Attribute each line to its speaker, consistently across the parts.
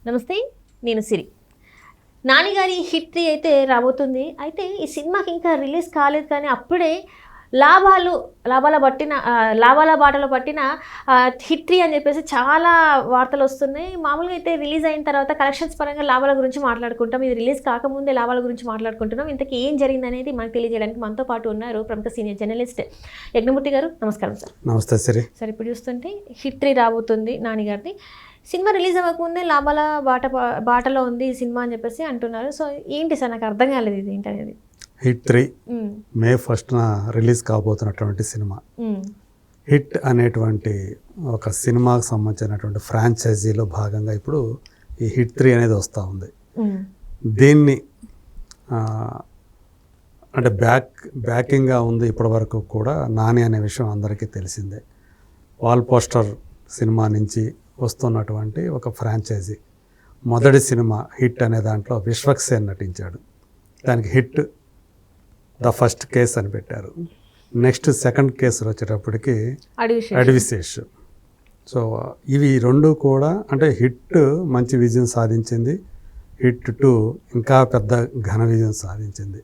Speaker 1: నమస్తే, నేను సిరి. నాని గారి హిట్ 3 అయితే రాబోతుంది. అయితే ఈ సినిమాకి ఇంకా రిలీజ్ కాలేదు, కానీ అప్పుడే లాభాల బాటలో పట్టిన హిట్ 3 అని చెప్పేసి చాలా వార్తలు వస్తున్నాయి. మామూలుగా అయితే రిలీజ్ అయిన తర్వాత కలెక్షన్స్ పరంగా లాభాల గురించి మాట్లాడుకుంటాం. ఇది రిలీజ్ కాకముందే లాభాల గురించి మాట్లాడుకుంటున్నాం. ఇంతకీ ఏం జరిగింది అనేది మనకు తెలియజేయడానికి మనతో పాటు ఉన్నారు ప్రముఖ సీనియర్ జర్నలిస్ట్ యజ్ఞమూర్తి గారు. నమస్కారం సార్.
Speaker 2: నమస్తే సిరి.
Speaker 1: సార్, ఇప్పుడు చూస్తుంటే హిట్ 3 రాబోతుంది నాని గారిది. సినిమా రిలీజ్ అవ్వకముందే లాభాల బాటలో ఉంది ఈ సినిమా అని చెప్పేసి అంటున్నారు. సో ఏంటి సార్, నాకు అర్థం కాలేదు ఇది ఏంటనేది.
Speaker 2: హిట్ 3 May 1st రిలీజ్ కాబోతున్నటువంటి సినిమా. హిట్ అనేటువంటి ఒక సినిమాకు సంబంధించినటువంటి ఫ్రాంచైజీలో భాగంగా ఇప్పుడు ఈ హిట్ 3 అనేది వస్తూ ఉంది. దీన్ని అంటే బ్యాకింగ్గా ఉంది ఇప్పటి వరకు కూడా నాని అనే విషయం అందరికీ తెలిసిందే. వాల్ పోస్టర్ సినిమా నుంచి వస్తున్నటువంటి ఒక ఫ్రాంచైజీ. మొదటి సినిమా హిట్ అనే దాంట్లో విశ్వక్సేన్ నటించాడు. దానికి హిట్ ద ఫస్ట్ కేస్ అని పెట్టారు. నెక్స్ట్ సెకండ్ కేసు వచ్చేటప్పటికి అడవిశేష్. సో ఇవి రెండు కూడా అంటే హిట్ మంచి విజయం సాధించింది, హిట్ 2 ఇంకా పెద్ద ఘన విజయం సాధించింది.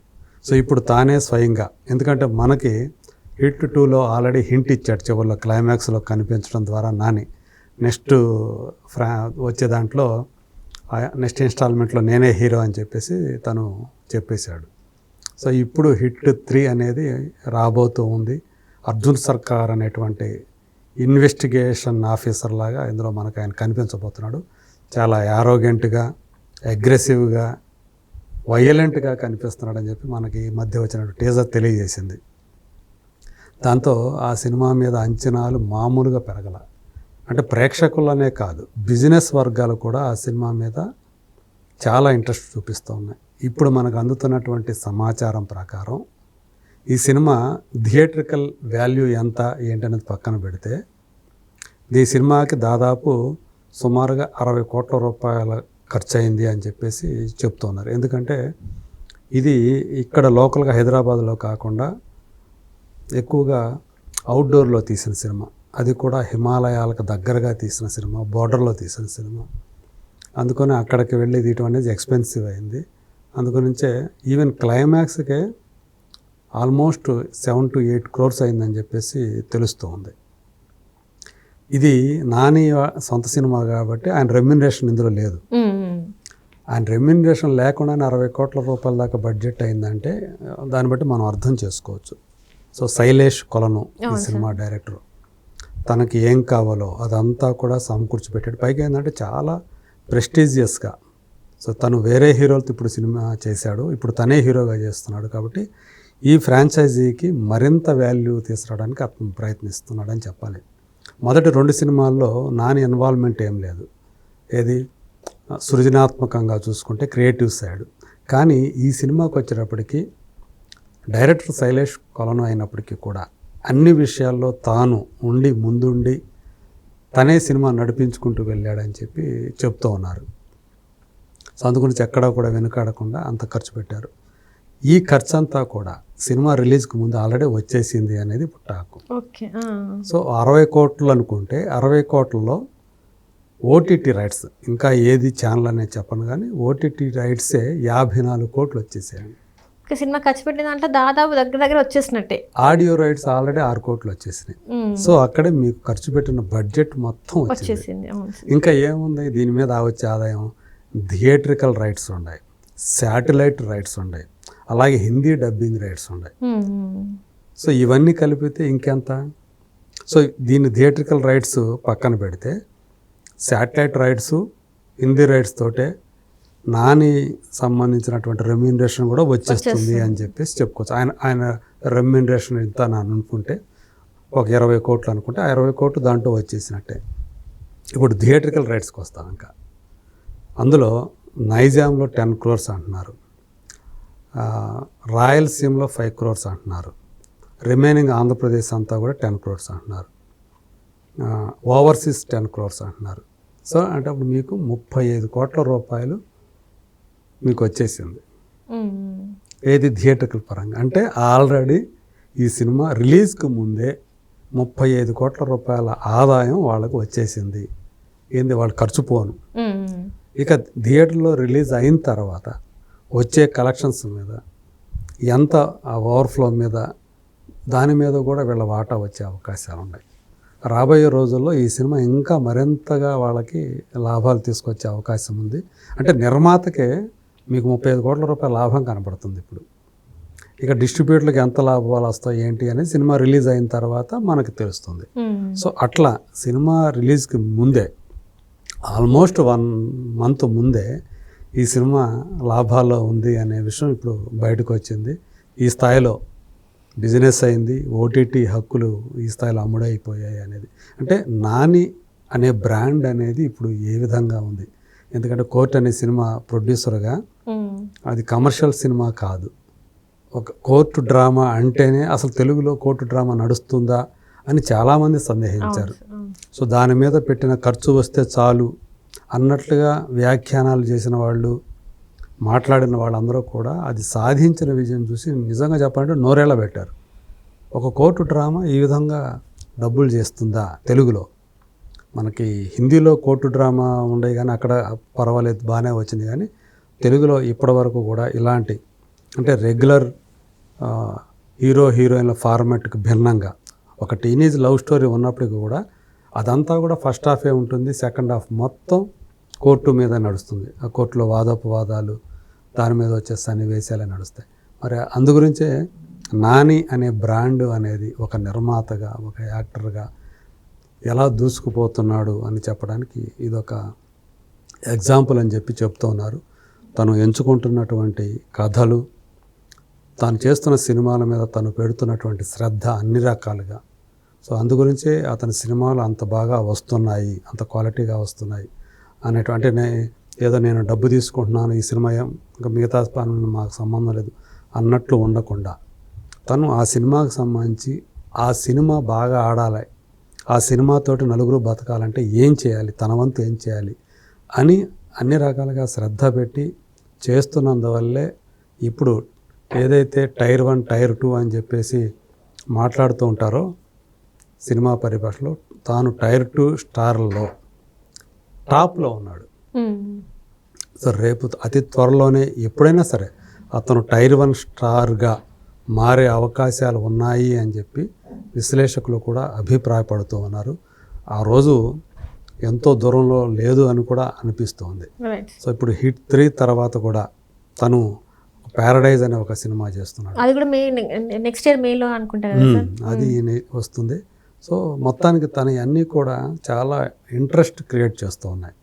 Speaker 2: సో ఇప్పుడు తానే స్వయంగా, ఎందుకంటే మనకి హిట్ 2లో ఆల్రెడీ హింట్ ఇచ్చాడు చివరిలో క్లైమాక్స్లో కనిపించడం ద్వారా నాని నెక్స్ట్ వచ్చే దాంట్లో నెక్స్ట్ ఇన్స్టాల్మెంట్లో నేనే హీరో అని చెప్పేసి తను చెప్పేశాడు. సో ఇప్పుడు హిట్ 3 అనేది రాబోతూ ఉంది. అర్జున్ సర్కార్ అనేటువంటి ఇన్వెస్టిగేషన్ ఆఫీసర్ లాగా ఇందులో మనకు ఆయన కనిపించబోతున్నాడు. చాలా యారోగెంట్గా, అగ్రెసివ్గా, వైలెంట్గా కనిపిస్తున్నాడు అని చెప్పి మనకి ఈ మధ్య వచ్చినట్టు టీజర్ తెలియజేసింది. దాంతో ఆ సినిమా మీద అంచనాలు మామూలుగా పెరగల. అంటే ప్రేక్షకులనే కాదు, బిజినెస్ వర్గాలు కూడా ఆ సినిమా మీద చాలా ఇంట్రెస్ట్ చూపిస్తూ ఉన్నాయి. ఇప్పుడు మనకు అందుతున్నటువంటి సమాచారం ప్రకారం ఈ సినిమా థియేట్రికల్ వాల్యూ ఎంత ఏంటనేది పక్కన పెడితే ఈ సినిమాకి దాదాపు సుమారుగా 60 కోట్ల రూపాయల ఖర్చు అయింది అని చెప్పేసి చెప్తున్నారు. ఎందుకంటే ఇది ఇక్కడ లోకల్గా హైదరాబాద్లో కాకుండా ఎక్కువగా అవుట్డోర్లో తీసిన సినిమా, అది కూడా హిమాలయాలకు దగ్గరగా తీసిన సినిమా, బోర్డర్లో తీసిన సినిమా. అందుకని అక్కడికి వెళ్ళి తీయటం అనేది ఎక్స్పెన్సివ్ అయింది. అందుగురించే ఈవెన్ క్లైమాక్స్కే ఆల్మోస్ట్ 7 to 8 crores అయిందని చెప్పేసి తెలుస్తూ ఉంది. ఇది నాని సొంత సినిమా కాబట్టి ఆయన రెమ్యునరేషన్ ఇందులో లేదు. ఆయన రెమ్యునరేషన్ లేకుండానే 60 కోట్ల రూపాయల దాకా బడ్జెట్ అయిందంటే దాన్ని బట్టి మనం అర్థం చేసుకోవచ్చు. సో శైలేష్ కొలను ఈ సినిమా డైరెక్టర్, తనకి ఏం కావాలో అదంతా కూడా సమకూర్చిపెట్టాడు. పైగా ఏంటంటే చాలా ప్రెస్టీజియస్గా. సో తను వేరే హీరోలతో ఇప్పుడు సినిమా చేశాడు, ఇప్పుడు తనే హీరోగా చేస్తున్నాడు. కాబట్టి ఈ ఫ్రాంచైజీకి మరింత వాల్యూ తీసుకురావడానికి అతను ప్రయత్నిస్తున్నాడని చెప్పాలి. మొదటి 2 సినిమాల్లో నాని ఇన్వాల్వ్మెంట్ ఏం లేదు, ఏది సృజనాత్మకంగా చూసుకుంటే క్రియేటివ్ సైడ్. కానీ ఈ సినిమాకి వచ్చేటప్పటికి డైరెక్టర్ శైలేష్ కొలను అయినప్పటికీ కూడా అన్ని విషయాల్లో తాను ఉండి ముందుండి తనే సినిమా నడిపించుకుంటూ వెళ్ళాడని చెప్పి చెప్తూ ఉన్నారు. సో అందుగురించి ఎక్కడా కూడా వెనుకాడకుండా అంత ఖర్చు పెట్టారు. ఈ ఖర్చు అంతా కూడా సినిమా రిలీజ్కి ముందు ఆల్రెడీ వచ్చేసింది అనేది పుట్టాకు. సో 60 కోట్లు అనుకుంటే 60 కోట్లలో ఓటీటీ రైట్స్, ఇంకా ఏది ఛానల్ అనేది చెప్పను కానీ ఓటీటీ రైట్సే 54 కోట్లు వచ్చేసాయండి.
Speaker 1: సినిమా ఖర్చు పెట్టిన దాంట్లో దాదాపు దగ్గర వచ్చేసినట్టే.
Speaker 2: ఆడియో రైట్స్ ఆల్రెడీ 6 కోట్లు వచ్చేసినాయి. సో అక్కడే మీకు ఖర్చు పెట్టిన బడ్జెట్ మొత్తం వచ్చేసింది. ఇంకా ఏముంది దీని మీద వచ్చే ఆదాయం? థియేట్రికల్ రైట్స్ ఉన్నాయి, శాటిలైట్ రైట్స్ ఉన్నాయి, అలాగే హిందీ డబ్బింగ్ రైట్స్ ఉన్నాయి. సో ఇవన్నీ కలిపితే ఇంకెంత? సో దీన్ని థియేట్రికల్ రైట్స్ పక్కన పెడితే శాటిలైట్ రైట్స్, హిందీ రైట్స్ తోటే నాని సంబంధించినటువంటి రెమ్యూనరేషన్ కూడా వచ్చేస్తుంది అని చెప్పేసి చెప్పుకోవచ్చు. ఆయన రెమ్యూనరేషన్ ఇంత అని అనుకుంటే ఒక 20 కోట్లు అనుకుంటే ఆ 20 కోట్లు దాంట్లో వచ్చేసినట్టే. ఇప్పుడు థియేట్రికల్ రైట్స్కి వస్తాం. ఇంకా అందులో నైజాంలో 10 crores అంటున్నారు, రాయలసీమలో 5 crores అంటున్నారు, రిమైనింగ్ ఆంధ్రప్రదేశ్ అంతా కూడా 10 crores అంటున్నారు, ఓవర్సీస్ 10 crores అంటున్నారు. సో అంటే అప్పుడు మీకు 35 కోట్ల రూపాయలు మీకు వచ్చేసింది. ఏది థియేటర్కల్ పరంగా అంటే ఆల్రెడీ ఈ సినిమా రిలీజ్కి ముందే 35 కోట్ల రూపాయల ఆదాయం వాళ్ళకు వచ్చేసింది. ఏంది వాళ్ళు ఖర్చు పోను. ఇక థియేటర్లో రిలీజ్ అయిన తర్వాత వచ్చే కలెక్షన్స్ మీద ఎంత ఆ ఓవర్ఫ్లో మీద దాని మీద కూడా వీళ్ళ వాటా వచ్చే అవకాశాలు ఉన్నాయి. రాబోయే రోజుల్లో ఈ సినిమా ఇంకా మరింతగా వాళ్ళకి లాభాలు తీసుకొచ్చే అవకాశం ఉంది. అంటే నిర్మాతకే మీకు 35 కోట్ల రూపాయల లాభం కనబడుతుంది ఇప్పుడు. ఇక డిస్ట్రిబ్యూటర్లకు ఎంత లాభాలు వస్తాయి ఏంటి అనేది సినిమా రిలీజ్ అయిన తర్వాత మనకు తెలుస్తుంది. సో అట్లా సినిమా రిలీజ్కి ముందే ఆల్మోస్ట్ 1 మంత్ ముందే ఈ సినిమా లాభాల్లో ఉంది అనే విషయం ఇప్పుడు బయటకు వచ్చింది. ఈ స్థాయిలో బిజినెస్ అయింది, ఓటీటీ హక్కులు ఈ స్థాయిలో అమ్ముడైపోయాయి అనేది. అంటే నాని అనే బ్రాండ్ అనేది ఇప్పుడు ఏ విధంగా ఉంది, ఎందుకంటే కోర్ట్ అనే సినిమా ప్రొడ్యూసర్గా అది కమర్షియల్ సినిమా కాదు. ఒక కోర్టు డ్రామా అంటేనే అసలు తెలుగులో కోర్టు డ్రామా నడుస్తుందా అని చాలామంది సందేహించారు. సో దాని మీద పెట్టిన ఖర్చు వస్తే చాలు అన్నట్లుగా వ్యాఖ్యానాలు చేసిన వాళ్ళు, మాట్లాడిన వాళ్ళందరూ కూడా అది సాధించిన విజయం చూసి నిజంగా చెప్పాలంటే నోరేళ్ళ పెట్టారు. ఒక కోర్టు డ్రామా ఈ విధంగా డబ్బులు చేస్తుందా తెలుగులో? మనకి హిందీలో కోర్టు డ్రామా ఉండే కానీ అక్కడ పర్వాలేదు, బాగానే వచ్చింది. కానీ తెలుగులో ఇప్పటి వరకు కూడా ఇలాంటి అంటే రెగ్యులర్ హీరో హీరోయిన్ల ఫార్మాట్కి భిన్నంగా ఒక టీనేజ్ లవ్ స్టోరీ ఉన్నప్పటికీ కూడా అదంతా కూడా ఫస్ట్ హాఫే ఉంటుంది, సెకండ్ హాఫ్ మొత్తం కోర్టు మీద నడుస్తుంది. ఆ కోర్టులో వాదోపవాదాలు, దాని మీద వచ్చే సన్నివేశాలే నడుస్తాయి. మరి అందుగురించే నాని అనే బ్రాండ్ అనేది ఒక నిర్మాతగా, ఒక యాక్టర్గా ఎలా దూసుకుపోతున్నాడు అని చెప్పడానికి ఇదొక ఎగ్జాంపుల్ అని చెప్పి చెప్తూ ఉన్నారు. తను ఎంచుకుంటున్నటువంటి కథలు, తాను చేస్తున్న సినిమాల మీద తను పెడుతున్నటువంటి శ్రద్ధ అన్ని రకాలుగా. సో అందుగురించే అతని సినిమాలు అంత బాగా వస్తున్నాయి, అంత క్వాలిటీగా వస్తున్నాయి అనేటువంటి. ఏదో నేను డబ్బు తీసుకుంటున్నాను, ఈ సినిమా ఇంకా మిగతా పనులు మాకు సంబంధం లేదు అన్నట్లు ఉండకుండా, తను ఆ సినిమాకు సంబంధించి ఆ సినిమా బాగా ఆడాలి, ఆ సినిమాతోటి నలుగురు బతకాలంటే ఏం చేయాలి, తన వంతు ఏం చేయాలి అని అన్ని రకాలుగా శ్రద్ధ పెట్టి చేస్తున్నందువల్లే ఇప్పుడు ఏదైతే టైర్ 1 టైర్ 2 అని చెప్పేసి మాట్లాడుతూ ఉంటారో సినిమా పరిభాషలో, తాను టైర్ 2 స్టార్లలో టాప్లో ఉన్నాడు. సో రేపు అతి త్వరలోనే ఎప్పుడైనా సరే అతను టైర్ 1 స్టార్గా మారే అవకాశాలు ఉన్నాయి అని చెప్పి విశ్లేషకులు కూడా అభిప్రాయపడుతూ ఉన్నారు. ఆ రోజు ఎంతో దూరంలో లేదు అని కూడా అనిపిస్తోంది. సో ఇప్పుడు హిట్ 3 తర్వాత కూడా తను ప్యారడైజ్ అనే ఒక సినిమా చేస్తున్నాడు.
Speaker 1: అది కూడా నెక్స్ట్ ఇయర్ మేలో అనుకుంటారు,
Speaker 2: అది వస్తుంది. సో మొత్తానికి తన అన్నీ కూడా చాలా ఇంట్రెస్ట్ క్రియేట్ చేస్తూ ఉన్నాయి.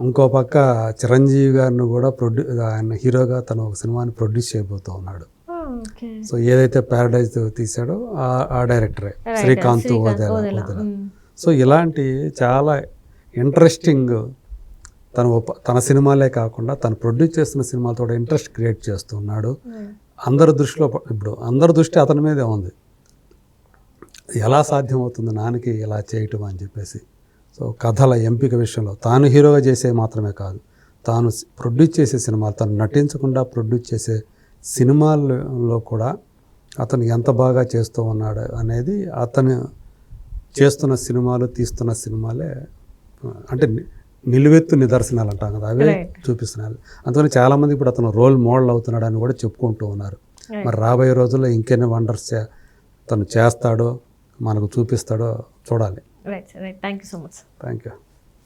Speaker 2: ఇంకో పక్క చిరంజీవి గారిని కూడా ఆయన హీరోగా తను ఒక సినిమాని ప్రొడ్యూస్ చేయబోతూ ఉన్నాడు. సో ఏదైతే ప్యారడైజ్ తీసాడో ఆ డైరెక్టరే శ్రీకాంత్ వదేలా. సో ఇలాంటి చాలా ఇంట్రెస్టింగ్ తన సినిమాలే కాకుండా తను ప్రొడ్యూస్ చేస్తున్న సినిమాలతో ఇంట్రెస్ట్ క్రియేట్ చేస్తున్నాడు. అందరి దృష్టిలో ఇప్పుడు అందరి దృష్టి అతని మీదే ఉంది. ఎలా సాధ్యమవుతుంది నానికి ఇలా చేయటం అని చెప్పేసి. సో కథల ఎంపిక విషయంలో తాను హీరోగా చేసే మాత్రమే కాదు, తాను ప్రొడ్యూస్ చేసే సినిమాలు, తను నటించకుండా ప్రొడ్యూస్ చేసే సినిమాల్లో కూడా అతను ఎంత బాగా చేస్తూ ఉన్నాడు అనేది అతను చేస్తున్న సినిమాలు, తీస్తున్న సినిమాలే అంటే నిలువెత్తు నిదర్శనాలు అంటాం కదా, అవే చూపిస్తున్నారు. అందుకని చాలామంది ఇప్పుడు అతను రోల్ మోడల్ అవుతున్నాడు అని కూడా చెప్పుకుంటూ ఉన్నారు. మరి రాబోయే రోజుల్లో ఇంకెన్ని వండర్స్ తను చేస్తాడో, మనకు చూపిస్తాడో చూడాలి.
Speaker 1: Right thank you so much.
Speaker 2: Thank you.